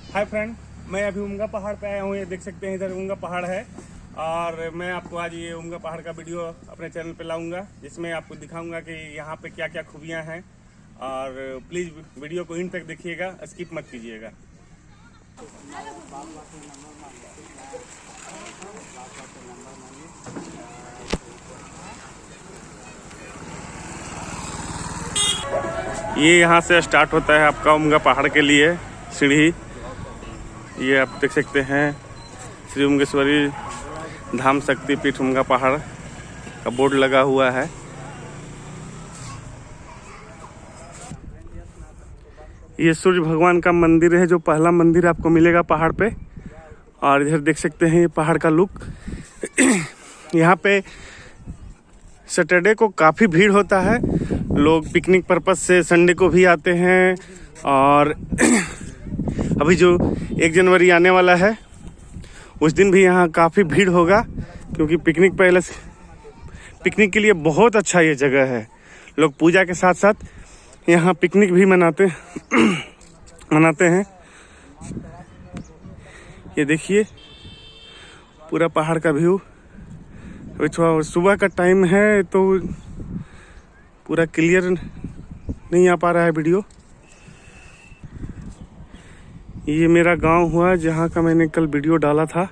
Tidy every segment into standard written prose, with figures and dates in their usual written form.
Hi friend, मैं अभी उमगा पहाड़ पे आया हूँ। ये देख सकते हैं, इधर उमगा पहाड़ है और मैं आपको आज ये उमगा पहाड़ का वीडियो अपने चैनल पे लाऊंगा, जिसमें आपको दिखाऊंगा कि यहाँ पे क्या क्या खूबियाँ हैं। और प्लीज़ वीडियो को इन तक देखिएगा, स्किप मत कीजिएगा। ये यहाँ से स्टार्ट होता है आपका उमगा पहाड़ के लिए सीढ़ी। ये आप देख सकते हैं, श्री उमगेश्वरी धाम शक्तिपीठ उमगा पहाड़ का बोर्ड लगा हुआ है। ये सूर्य भगवान का मंदिर है, जो पहला मंदिर आपको मिलेगा पहाड़ पे। और इधर देख सकते हैं ये पहाड़ का लुक। यहाँ पे सैटरडे को काफ़ी भीड़ होता है, लोग पिकनिक पर्पज से संडे को भी आते हैं। और अभी जो 1 जनवरी आने वाला है, उस दिन भी यहाँ काफ़ी भीड़ होगा, क्योंकि पिकनिक के लिए बहुत अच्छा ये जगह है। लोग पूजा के साथ साथ यहाँ पिकनिक भी मनाते हैं। ये देखिए पूरा पहाड़ का व्यू। अभी थोड़ा सुबह का टाइम है तो पूरा क्लियर नहीं आ पा रहा है वीडियो। ये मेरा गांव हुआ जहाँ का मैंने कल वीडियो डाला था,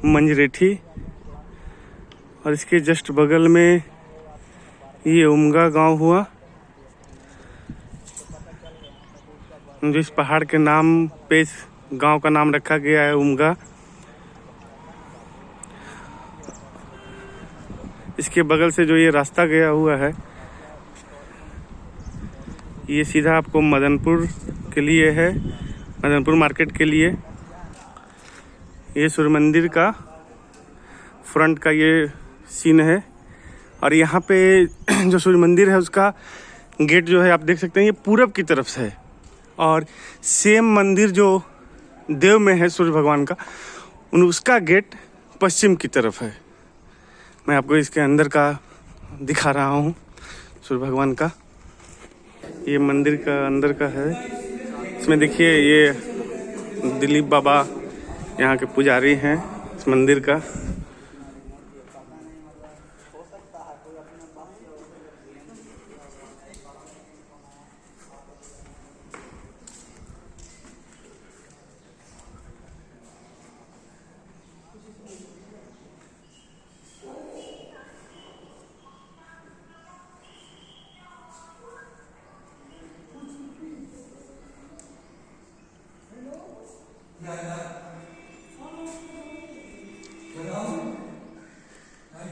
मंजरेठी। और इसके जस्ट बगल में ये उमगा गांव हुआ, जिस पहाड़ के नाम पे इस गांव का नाम रखा गया है उमगा। इसके बगल से जो ये रास्ता गया हुआ है, ये सीधा आपको मदनपुर के लिए है, मदनपुर मार्केट के लिए। ये सूर्य मंदिर का फ्रंट का ये सीन है। और यहाँ पे जो सूर्य मंदिर है उसका गेट जो है आप देख सकते हैं, ये पूरब की तरफ से है। और सेम मंदिर जो देव में है सूर्य भगवान का, उसका गेट पश्चिम की तरफ है। मैं आपको इसके अंदर का दिखा रहा हूँ, सूर्य भगवान का। ये मंदिर का अंदर का है। इसमें देखिए ये दिलीप बाबा यहाँ के पुजारी हैं इस मंदिर का।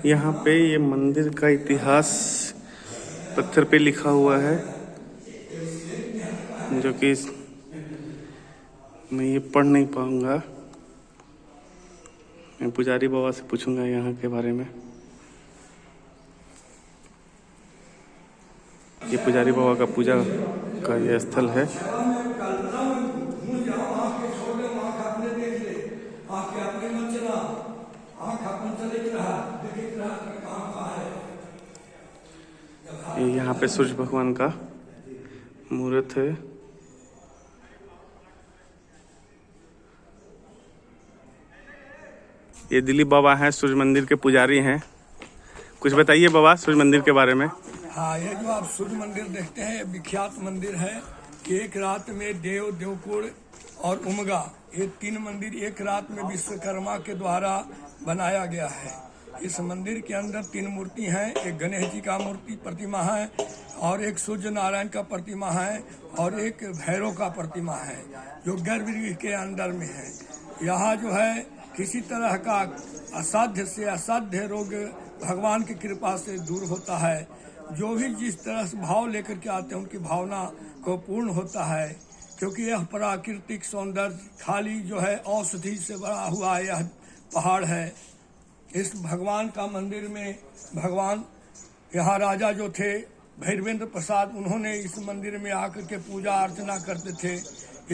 यहाँ पे ये मंदिर का इतिहास पत्थर पे लिखा हुआ है, जो कि मैं ये पढ़ नहीं पाऊंगा। मैं पुजारी बाबा से पूछूंगा यहाँ के बारे में। ये पुजारी बाबा का पूजा का ये स्थल है। यहाँ पे सूर्य भगवान का मूर्त है। ये दिलीप बाबा हैं, सूर्य मंदिर के पुजारी हैं। कुछ बताइए बाबा सूर्य मंदिर के बारे में। हाँ, ये जो आप सूर्य मंदिर देखते हैं, विख्यात मंदिर है। एक रात में देवकुड़ और उमगा, ये 3 मंदिर एक रात में विश्वकर्मा के द्वारा बनाया गया है। इस मंदिर के अंदर 3 मूर्ति हैं। एक गणेश जी का मूर्ति प्रतिमा है, और एक सूर्य नारायण का प्रतिमा है, और एक भैरव का प्रतिमा है, जो गर्भगृह के अंदर में है। यहाँ जो है किसी तरह का असाध्य से असाध्य रोग भगवान की कृपा से दूर होता है। जो भी जिस तरह से भाव लेकर के आते हैं, उनकी भावना को पूर्ण होता है। क्योंकि यह प्राकृतिक सौंदर्य खाली जो है औषधि से भरा हुआ यह पहाड़ है। इस भगवान का मंदिर में भगवान, यहाँ राजा जो थे भैरवेंद्र प्रसाद, उन्होंने इस मंदिर में आकर के पूजा अर्चना करते थे।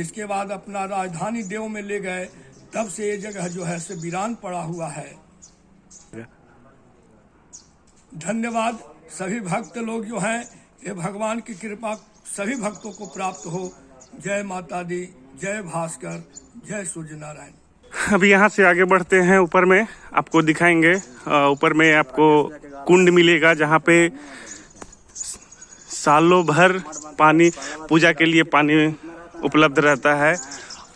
इसके बाद अपना राजधानी देव में ले गए, तब से ये जगह जो है से वीरान पड़ा हुआ है। धन्यवाद सभी भक्त लोग जो हैं, ये भगवान की कृपा सभी भक्तों को प्राप्त हो। जय माता दी, जय भास्कर, जय सूर्य नारायण। अभी यहाँ से आगे बढ़ते हैं, ऊपर में आपको दिखाएंगे। ऊपर में आपको कुंड मिलेगा जहाँ पे सालों भर पानी, पूजा के लिए पानी उपलब्ध रहता है।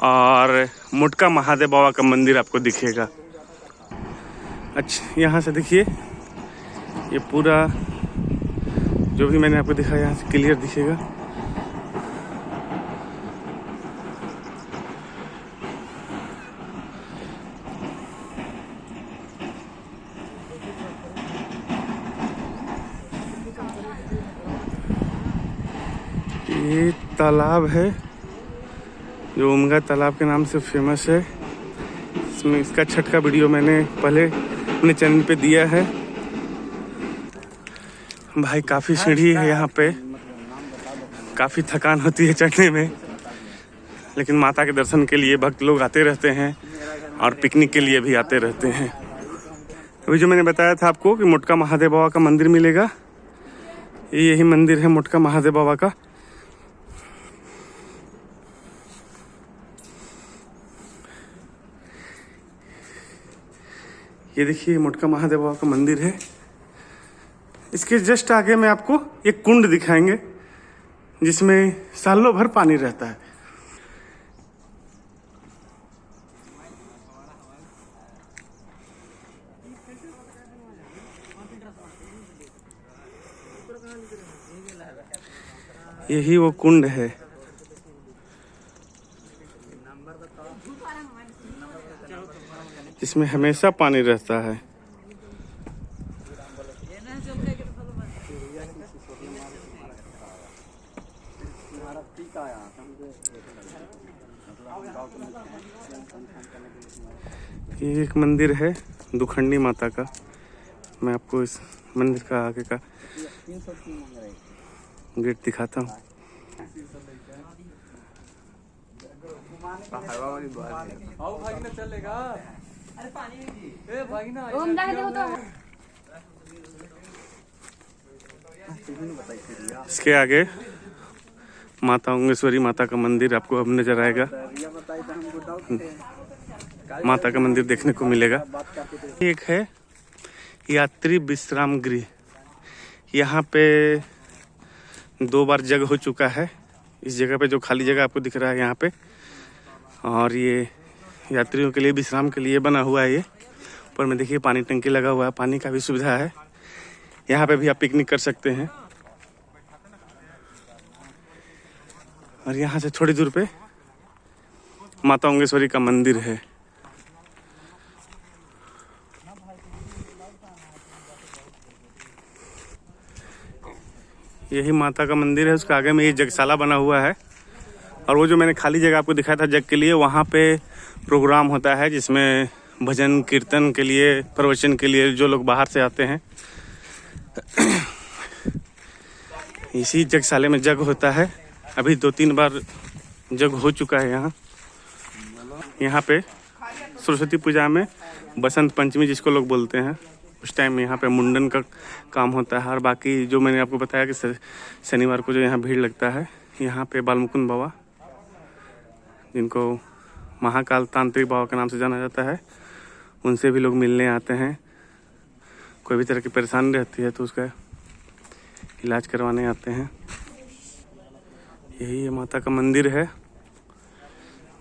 और मुटका महादेव बाबा का मंदिर आपको दिखेगा। अच्छा, यहाँ से देखिए, ये पूरा जो भी मैंने आपको दिखाया यहाँ से क्लियर दिखेगा। ये तालाब है जो उमगा तालाब के नाम से फेमस है। इसमें इसका छठ का वीडियो मैंने पहले अपने चैनल पे दिया है। भाई काफ़ी सीढ़ी है यहाँ पे, काफ़ी थकान होती है चढ़ने में, लेकिन माता के दर्शन के लिए भक्त लोग आते रहते हैं और पिकनिक के लिए भी आते रहते हैं। अभी जो मैंने बताया था आपको कि मुटका महादेव बाबा का मंदिर मिलेगा, यही मंदिर है मुटका महादेव बाबा का। ये देखिए मुटका महादेव बाबा का मंदिर है। इसके जस्ट आगे में आपको एक कुंड दिखाएंगे जिसमें सालों भर पानी रहता है। यही वो कुंड है। इसमें हमेशा पानी रहता है। ये एक मंदिर है दुखंडी माता का। मैं आपको इस मंदिर का आगे का गेट दिखाता हूँ। इसके आगे माता उंगेश्वरी माता का मंदिर आपको अब नजर आएगा। माता का मंदिर देखने को मिलेगा। एक है यात्री विश्राम गृह। यहाँ पे 2 बार जग हो चुका है। इस जगह पे जो खाली जगह आपको दिख रहा है यहाँ पे, और ये यात्रियों के लिए विश्राम के लिए बना हुआ है। ये ऊपर में देखिए पानी टंकी लगा हुआ है, पानी का भी सुविधा है। यहाँ पे भी आप पिकनिक कर सकते हैं। और यहाँ से थोड़ी दूर पे माता उंगेश्वरी का मंदिर है। यही माता का मंदिर है, उसके आगे में ये जगशाला बना हुआ है। और वो जो मैंने खाली जगह आपको दिखाया था जग के लिए, वहाँ पे प्रोग्राम होता है जिसमें भजन कीर्तन के लिए, प्रवचन के लिए जो लोग बाहर से आते हैं, इसी जगशाले में जग होता है। अभी 2-3 बार जग हो चुका है यहाँ। यहाँ पे सरस्वती पूजा में, बसंत पंचमी जिसको लोग बोलते हैं, उस टाइम यहाँ पे मुंडन का काम होता है। और बाकी जो मैंने आपको बताया कि शनिवार को जो यहाँ भीड़ लगता है, यहाँ पे बालमुकुंद बाबा, जिनको महाकाल तांत्रिक बाबा के नाम से जाना जाता है, उनसे भी लोग मिलने आते हैं। कोई भी तरह की परेशानी रहती है तो उसका इलाज करवाने आते हैं। यही माता का मंदिर है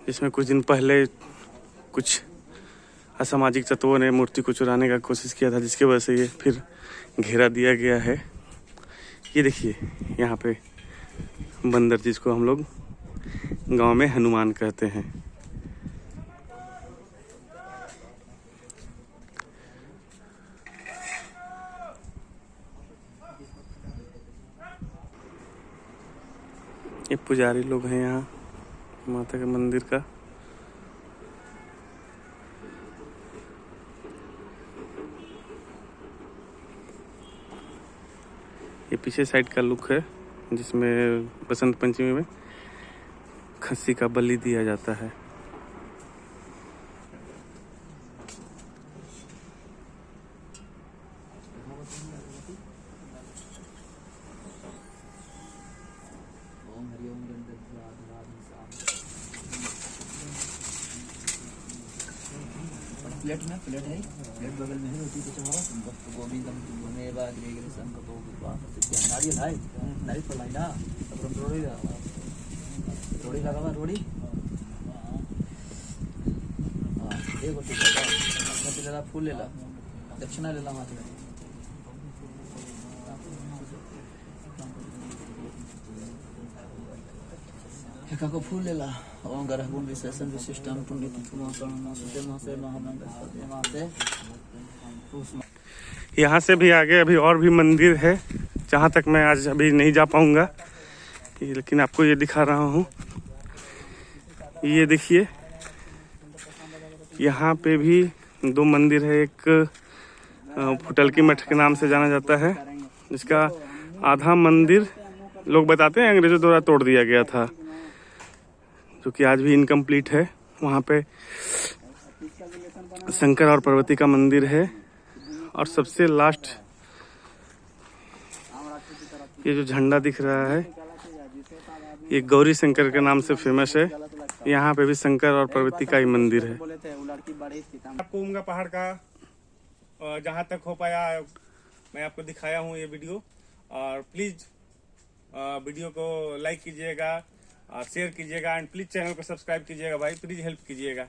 जिसमें कुछ दिन पहले कुछ असामाजिक तत्वों ने मूर्ति को चुराने का कोशिश किया था, जिसकी वजह से ये फिर घेरा दिया गया है। ये देखिए यहाँ पे बंदर, जिसको हम लोग गांव में हनुमान कहते हैं। ये पुजारी लोग हैं यहाँ माता के मंदिर का। ये पीछे साइड का लुक है जिसमें बसंत पंचमी में खस्सी का बलि दिया जाता है। प्लेट है प्लेट बगल में है रोटी तो चढ़ावा तुम तो गोभी दम घूमे बाद रेगरे संग तो नारियल है नारियल पर लाइना तब रोड़ी लगावा रोड़ी हां एक रोटी लगा ना फूल ले ला दक्षिणा ले ला हाथ में एका को फूल ले ला ओम ग्रहगुण विशेषण विशिष्टम पुण्डित तुमासण सुते मासे महामंगल सदे मासे यहाँ से भी आगे अभी और भी मंदिर है जहाँ तक मैं आज अभी नहीं जा पाऊंगा, लेकिन आपको ये दिखा रहा हूँ। ये देखिए यहाँ पे भी 2 मंदिर है। एक फुटलकी मठ के नाम से जाना जाता है, जिसका आधा मंदिर लोग बताते हैं अंग्रेजों द्वारा तोड़ दिया गया था, जो कि आज भी इनकम्प्लीट है। वहाँ पे शंकर और पार्वती का मंदिर है। और सबसे लास्ट ये जो झंडा दिख रहा है ये गौरी शंकर के नाम से फेमस है। यहाँ पे भी शंकर और पार्वती का ही मंदिर है। आपको उमगा पहाड़ का जहाँ तक हो पाया मैं आपको दिखाया हूँ ये वीडियो। और प्लीज वीडियो को लाइक कीजिएगा, शेयर कीजिएगा एंड प्लीज चैनल को सब्सक्राइब कीजिएगा भाई, प्लीज हेल्प कीजिएगा।